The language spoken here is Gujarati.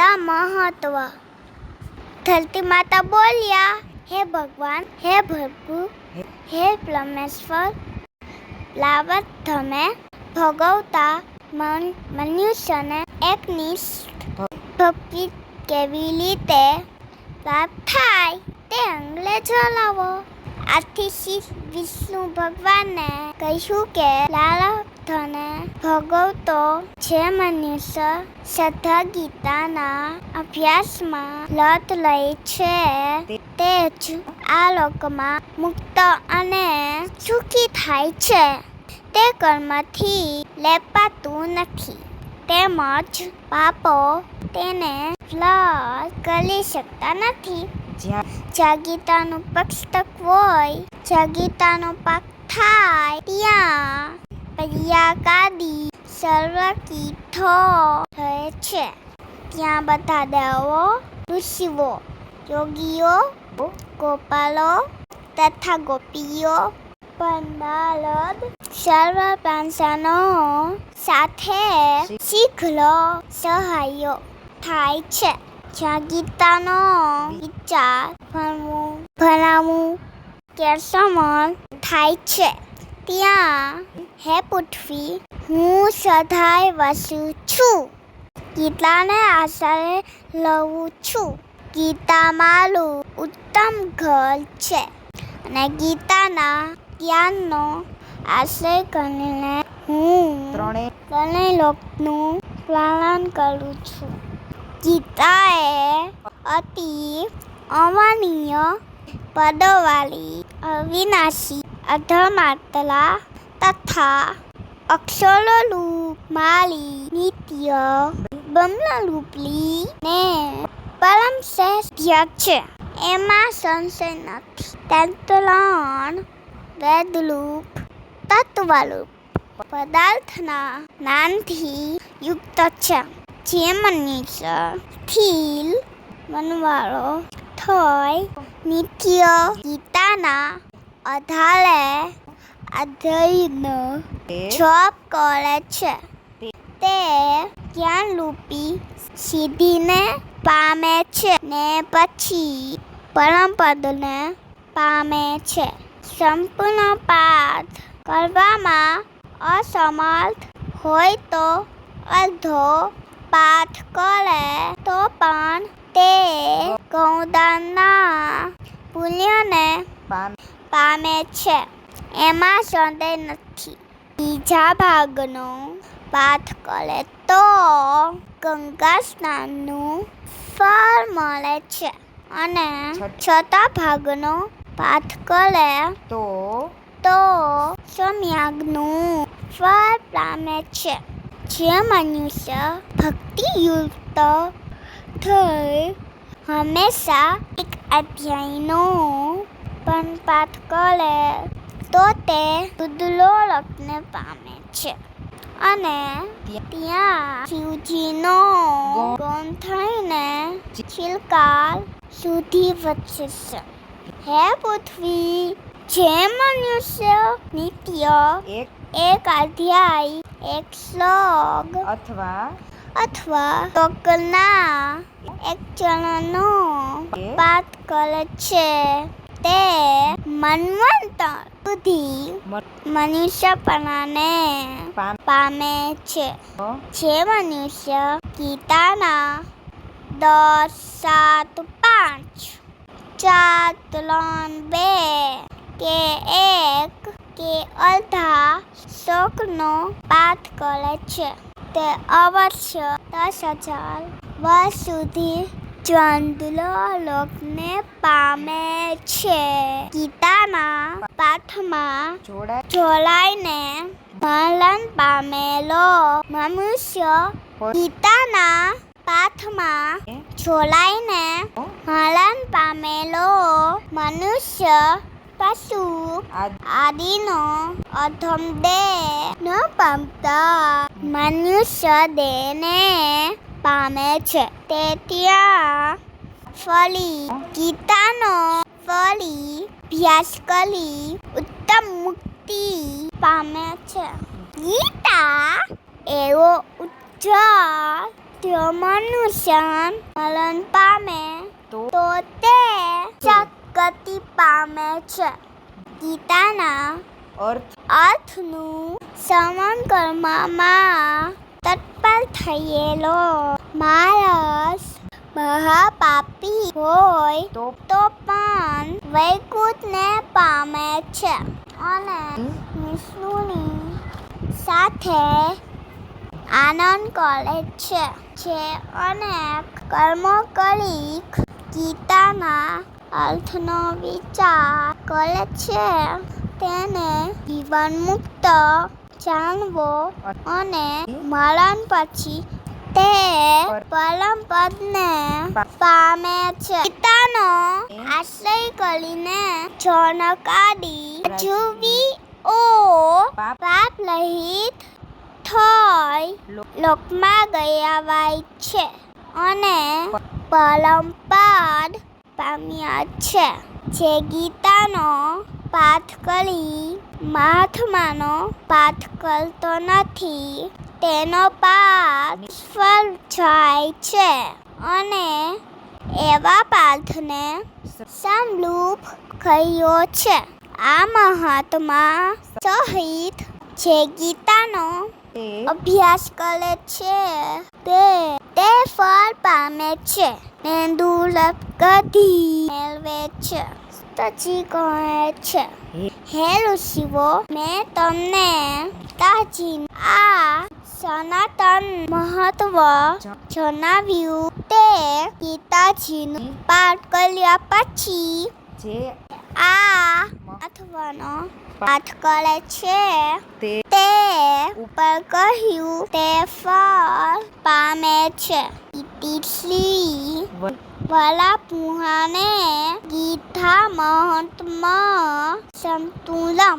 ગીતા મહત્વ. ધરતી માતા બોલ્યા, હે ભગવાન, હે પ્રભુ, હે પરમેશ્વર, લાવત તમે ભોગવતા મનુષ્યને એકનિષ્ઠ ભક્તિ કેવી રીતે પ્રાપ્ત થાય તે અંગે જણાવો. આથી શ્રી વિષ્ણુ ભગવાને કહ્યું કે લાલધને ભોગવતો જે મનુષ્ય શ્રદ્ધા ગીતાના અભ્યાસમાં લત લે છે તે જ આ લોકમાં મુક્ત અને સુખી થાય છે. તે કર્મથી લેપાતું નથી, તેમજ પાપો તેને ફ્લશ કરી શકતા નથી. જ્યાં ગીતાનું પુસ્તક હોય, જ્યાં ગીતાનો પાઠ થાય, ત્યાં પર્યાકાદી સર્વ તીર્થો રહે છે. ત્યાં બધા દેવો, ઋષિઓ, યોગીઓ, ગોપાલો તથા ગોપીઓ, પંડાલદ સર્વ પ્રાંસનો સાથે શીઘ્ર સહાયો થાય છે. જ્યાં ગીતાનો વિચાર ભણાવવું કે શ્રવણ થાય છે, ત્યાં હે પૃથ્વી, હું સદાય વસું છું. ગીતાને આશરે લઉં છું. ગીતા મારું ઉત્તમ ઘર છે અને ગીતાના જ્ઞાનનો આશ્રય કરીને હું ત્રણેય લોકનું પાલન કરું છું. ગીતા એ અતિ અવર્ણનીય પદોવાળી અવિનાશી અધમાત્રા તથા અક્ષરોરૂપ મારી નિત્ય બ્રહ્મરૂપી ને પરમ શ્રેષ્ઠ છે, એમાં સંશય નથી. તે ત્રણ વેદરૂપ તત્વરૂપ પદાર્થના જ્ઞાનથી યુક્ત છે. જે મનુષ્ય સ્થિર મનવાળો થઈ નિત્ય ગીતાના આધારે અધ્યયન જપ કરે છે, તે જ્ઞાનરૂપી સિદ્ધિને પામે છે ને પછી પરમપદને પામે છે. સંપૂર્ણ પાઠ કરવામાં અસમર્થ હોય તો અડધો પાઠ કરે તો પણ તે ગૌદાનના પુણ્યને પામે છે, એમાં સંદેહ નથી. બીજા ભાગનો પાઠ કરે તો ગંગા સ્નાનનું ફળ મળે છે અને છઠ્ઠા ભાગનો પાઠ કરે તો સમ્યગનું ફળ પામે છે. જે મનુષ્ય ભક્તિયુક્ત થઈ હંમેશા એક અધ્યાયનો પણ પાઠ કરે તો તે રુદ્રલોકને પામે છે અને ત્યાં શિવજીનો ગૌણ થઈને ચિરકાલ સુધી વસે છે. હે પૃથ્વી, જે મનુષ્ય નિત્ય એક અધ્યાય, એક શ્લોક અથવા શ્લોકના એક ચરણનો પાઠ કરે છે, તે મન્વંતર સુધી મનુષ્યપણાને પામે છે. જે મનુષ્ય ગીતાના 10, 7, 5, 4, 3, 2 કે 1 કે અડધા શ્લોકનો પાઠ કરે છે, તે અવશ્ય 10,000 વર્ષ સુધી ચંદ્રલોકને પામે છે. ગીતાના પાઠમાં જોડાઈને મરણ પામેલો મનુષ્ય ગીતાના પાઠમાં જોડાઈને મરણ પામેલો મનુષ્ય પશુ આદિનો અધમ દેહ ન પામતા મનુષ્ય દેહને પામે છે. તે ત્યાં ફરી ગીતાનો અભ્યાસ કરી ઉત્તમ મુક્તિ પામે છે. ગીતા એવો ઉજ્જવળ જો મનુષ્ય મરણ પામે તો તે સદગતિ પામે છે. ગીતાના અર્થનું શ્રવણ કરવામાં તત્પર થયેલો માણસ મહાપાપી હોય તો પણ વૈકુંઠને પામે છે અને વિષ્ણુની સાથે આનંદ કરે છે. જે અનેક કર્મો કરી ગીતાના અર્થનો વિચાર કરે છે તેને જીવન મુક્ત જાણવો અને મરણ પછી તે પરમ પદને પામે છે. ગીતાનો આશ્રય કરીને જનકાદી જીવીઓ પાપ રહિત થઈ લોકમાં ગયા હોય છે અને પરમ પદ પામ્યા છે. જે ગીતાનો પાઠ કરી મહાત્માનો પાઠ કરતો નથી તેનો પાઠ નિષ્ફળ જાય છે અને એવા પાઠને સમલૂપ કહ્યો છે. આ મહાત્મા સહિત જે ગીતાનો અભ્યાસ કરે છે તે ફળ પામે છે ને દુર્લભ ગતિ મેળવે છે. પછી કહે છે, હે ઋષિઓ, મેં તમને પિતાજી આ સનાતન મહત્વ જણાવ્યું. તે પિતાજીનું પાઠ કર્યા પછી જે આ મહત્વનો પાઠ કરે છે તે ઉપર કહ્યું તે ફળ પામે છે. ઇતિ શ્રી વરાહપુરાણે ગીતા મહાત્મ્ય સંતુલમ